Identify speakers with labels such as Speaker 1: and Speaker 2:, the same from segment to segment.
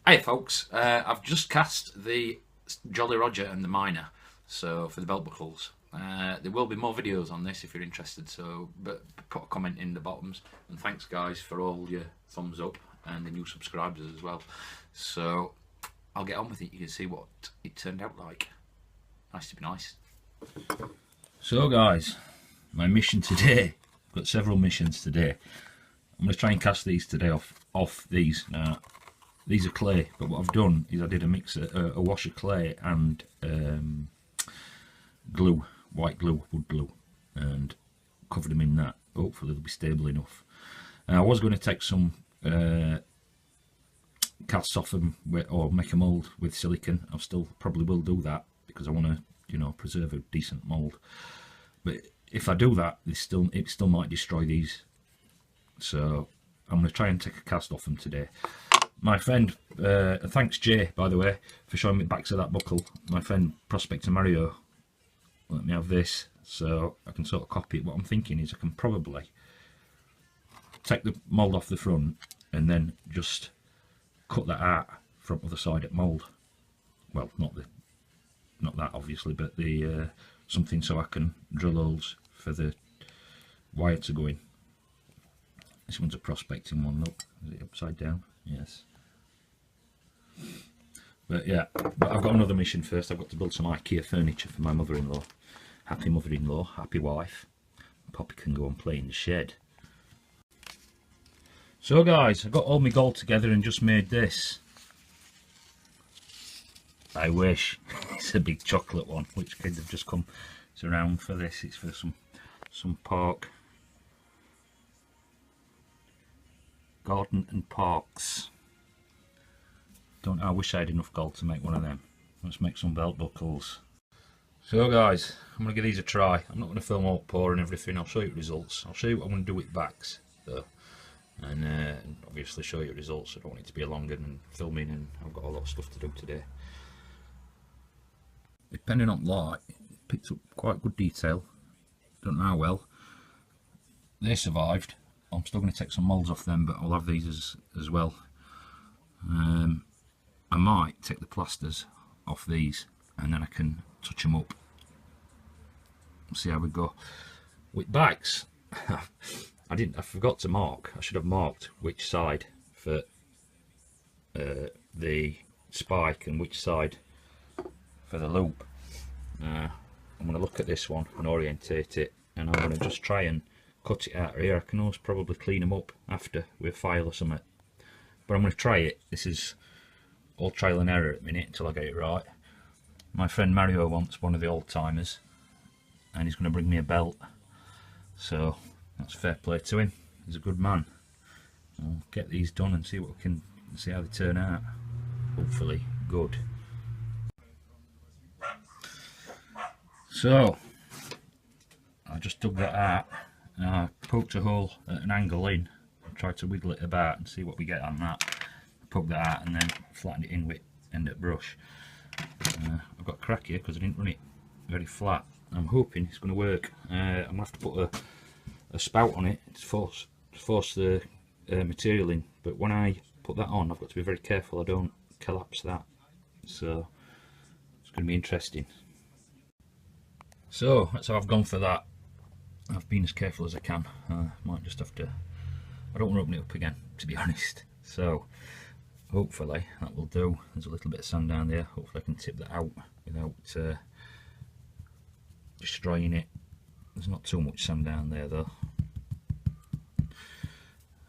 Speaker 1: Hey folks, I've just cast the Jolly Roger and the Miner, so for the belt buckles. There will be more videos on this if you're interested, so but put a comment in the bottoms. And thanks guys for all your thumbs up and the new subscribers as well. So I'll get on with it. You can see what it turned out like. Nice to be nice.
Speaker 2: So guys, my mission today, I've got several missions today. I'm going to try and cast these today off these. Now, these are clay, but what I've done is I did a mix of a wash of clay and glue, white glue, wood glue, and covered them in that. Hopefully they'll be stable enough. And I was going to take some casts off them or make a mould with silicone. I still probably will do that because I want to, you know, preserve a decent mould. But if I do that, it still might destroy these. So I'm going to try and take a cast off them today. My friend, thanks Jay, by the way, for showing me the backs of that buckle. My friend Prospector Mario let me have this so I can sort of copy it. What I'm thinking is I can probably take the mould off the front and then just cut that out from the other side at mould. Well, not that obviously, but the something so I can drill holes for the wire to go in. This one's a prospecting one, look. Is it upside down? Yes. But yeah, but I've got another mission first. I've got to build some IKEA furniture for my mother-in-law. Happy mother-in-law, happy wife. Poppy can go and play in the shed. So guys, I got all my gold together and just made this. I wish. It's a big chocolate one, which kids have just come around for this. It's for some park. Garden and parks. I wish I had enough gold to make one of them. Let's make some belt buckles. So guys, I'm going to give these a try. I'm not going to film all pour and everything. I'll show you results. I'll show you what I'm going to do with backs though. And obviously show you results. I don't want it to be a long and filming, and I've got a lot of stuff to do today. Depending on light, it picked up quite good detail. Don't know how well. They survived. I'm still going to take some moulds off them, but I'll have these as well. I might take the plasters off these and then I can touch them up. See how we go. With backs, I forgot to mark. I should have marked which side for the spike and which side for the loop. I'm going to look at this one and orientate it, and I'm going to just try and cut it out of here. I can always probably clean them up after with a file or something, but I'm going to try it. This is all trial and error at the minute until I get it right. My friend Mario wants one of the old timers and he's going to bring me a belt, so that's fair play to him. He's a good man. I'll get these done and see what we can see how they turn out. Hopefully good. So I just dug that out. I poked a hole at an angle in and tried to wiggle it about and see what we get on that. Poke that out and then flatten it in with end of brush. I've got a crack here because I didn't run it very flat. I'm hoping it's going to work. I'm going to have to put a spout on it to force the material in, but when I put that on I've got to be very careful I don't collapse that, so it's going to be interesting. So that's how I've gone for that. I've been as careful as I can. Might just have to, I don't want to open it up again, to be honest. So hopefully that will do. There's a little bit of sand down there. Hopefully I can tip that out without destroying it. There's not too much sand down there though.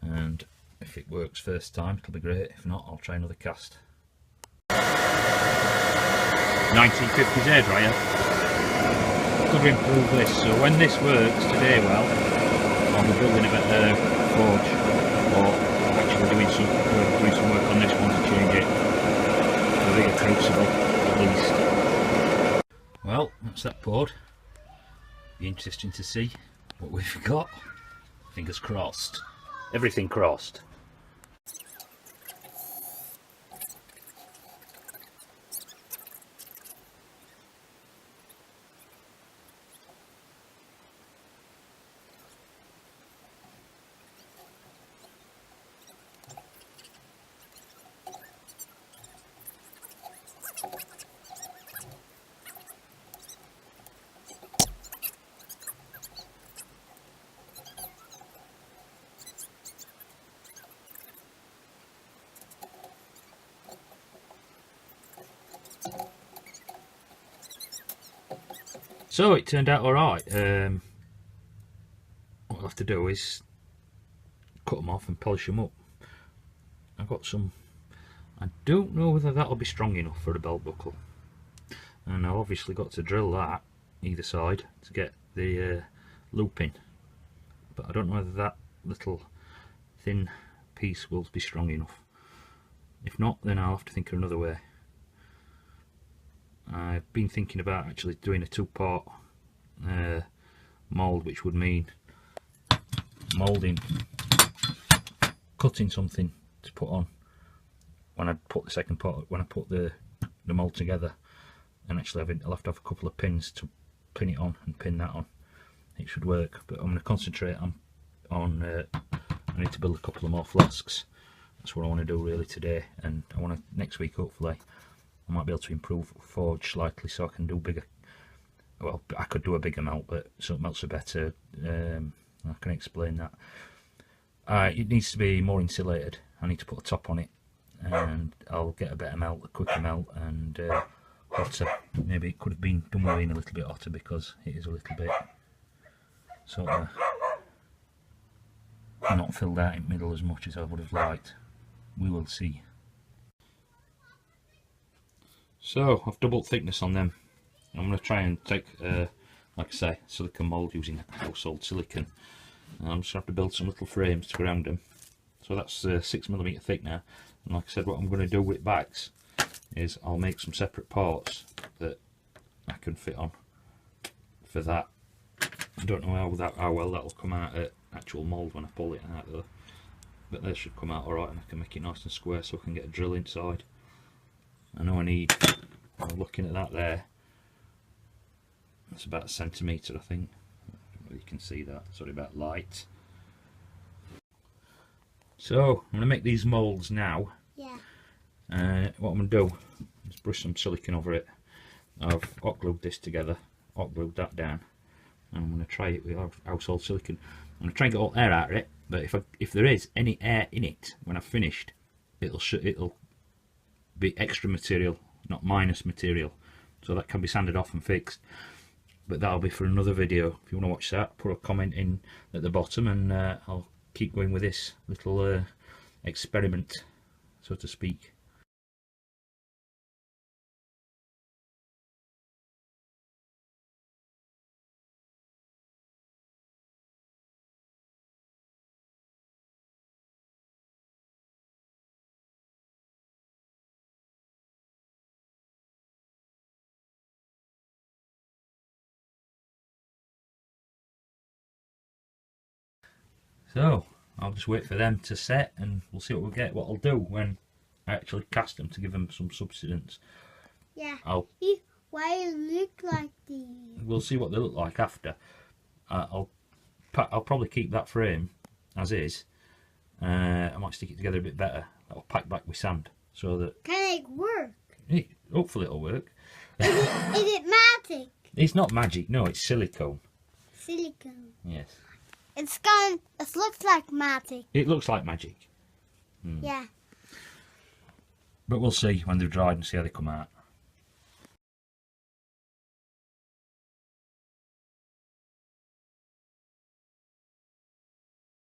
Speaker 2: And if it works first time, it'll be great. If not, I'll try another cast. 1950s hairdryer. Could improve this, so when this works today well, I'll be building a bit of forge, or actually doing some work on this one to change it to a bigger crucible at least. Well, that's that poured. Be interesting to see what we've got. Fingers crossed. Everything crossed. So it turned out alright. What I'll have to do is cut them off and polish them up. I've got some, I don't know whether that'll be strong enough for a belt buckle, and I've obviously got to drill that either side to get the loop in, but I don't know whether that little thin piece will be strong enough. If not, then I'll have to think of another way. I've been thinking about actually doing a two-part mould, which would mean moulding, cutting something to put on when I put the second part, when I put the mould together, and actually I'll have to have a couple of pins to pin it on and pin that on. It should work, but I'm going to concentrate on I need to build a couple of more flasks. That's what I want to do really today, and I want to, next week hopefully I might be able to improve forge slightly so I can do bigger, well I could do a bigger melt, but some melts are better. I can explain that. It needs to be more insulated. I need to put a top on it, and I'll get a better melt, a quicker melt, and hotter. Maybe it could have been done with being a little bit hotter because it is a little bit sort of not filled out in the middle as much as I would have liked. We will see. So I've doubled thickness on them. I'm going to try and take, like I say, silicone mould using household silicone. I'm just going to have to build some little frames to ground them. So that's 6mm thick now. And like I said, what I'm going to do with backs is I'll make some separate parts that I can fit on for that. I don't know how well that'll come out at actual mould when I pull it out though. But they should come out alright, and I can make it nice and square so I can get a drill inside. I know I need, I'm looking at that there, that's about 1 centimetre I think. You can see that, sorry about light. So I'm going to make these moulds now.
Speaker 3: Yeah.
Speaker 2: What I'm going to do is brush some silicone over it. I've hot glued this together, hot glued that down, and I'm going to try it with household silicone. I'm going to try and get all air out of it, but if there is any air in it when I've finished, it'll be extra material, not minus material, so that can be sanded off and fixed. But that'll be for another video. If you want to watch that, put a comment in at the bottom, and I'll keep going with this little experiment, so to speak. So I'll just wait for them to set, and we'll see what we get. What I'll do when I actually cast them to give them some substance.
Speaker 3: Yeah.
Speaker 2: Why
Speaker 3: it look like these?
Speaker 2: We'll see what they look like after. I'll probably keep that frame as is. I might stick it together a bit better. I'll pack back with sand so that.
Speaker 3: Can it work?
Speaker 2: Hopefully it'll work.
Speaker 3: Is it magic?
Speaker 2: It's not magic. No, it's silicone.
Speaker 3: Silicone.
Speaker 2: Yes.
Speaker 3: It looks like magic.
Speaker 2: It looks like magic.
Speaker 3: Yeah.
Speaker 2: But we'll see when they're dried and see how they come out.